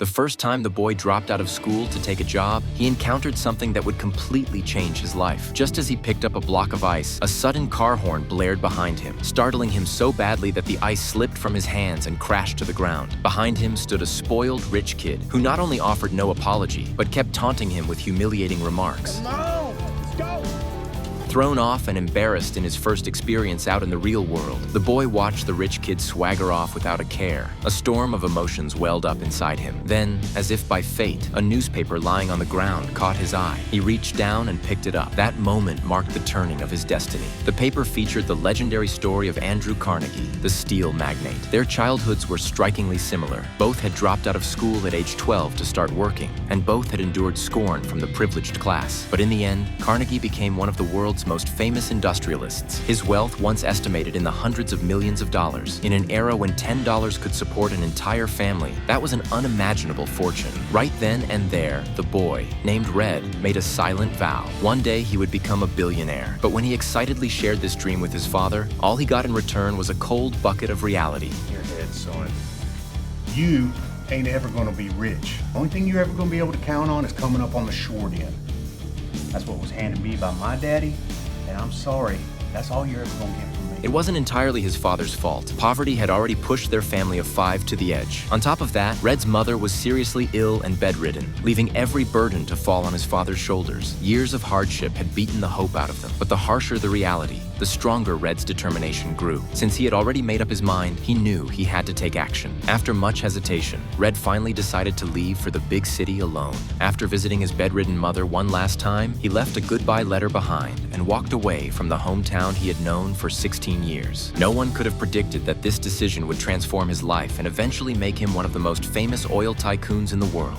The first time the boy dropped out of school to take a job, he encountered something that would completely change his life. Just as he picked up a block of ice, a sudden car horn blared behind him, startling him so badly that the ice slipped from his hands and crashed to the ground. Behind him stood a spoiled rich kid who not only offered no apology, but kept taunting him with humiliating remarks. Come on, let's go! Thrown off and embarrassed in his first experience out in the real world, the boy watched the rich kid swagger off without a care. A storm of emotions welled up inside him. Then, as if by fate, a newspaper lying on the ground caught his eye. He reached down and picked it up. That moment marked the turning of his destiny. The paper featured the legendary story of Andrew Carnegie, the steel magnate. Their childhoods were strikingly similar. Both had dropped out of school at age 12 to start working, and both had endured scorn from the privileged class. But in the end, Carnegie became one of the world's most famous industrialists. His wealth, once estimated in the hundreds of millions of dollars, in an era when $10 could support an entire family, that was an unimaginable fortune. Right then and there, the boy, named Red, made a silent vow. One day he would become a billionaire. But when he excitedly shared this dream with his father, all he got in return was a cold bucket of reality. Your head, son. You ain't ever gonna be rich. Only thing you're ever gonna be able to count on is coming up on the short end. That's what was handed me by my daddy, and I'm sorry, that's all you're ever gonna get from me. It wasn't entirely his father's fault. Poverty had already pushed their family of 5 to the edge. On top of that, Red's mother was seriously ill and bedridden, leaving every burden to fall on his father's shoulders. Years of hardship had beaten the hope out of them, but the harsher the reality, the stronger Red's determination grew. Since he had already made up his mind, he knew he had to take action. After much hesitation, Red finally decided to leave for the big city alone. After visiting his bedridden mother one last time, he left a goodbye letter behind and walked away from the hometown he had known for 16 years. No one could have predicted that this decision would transform his life and eventually make him one of the most famous oil tycoons in the world.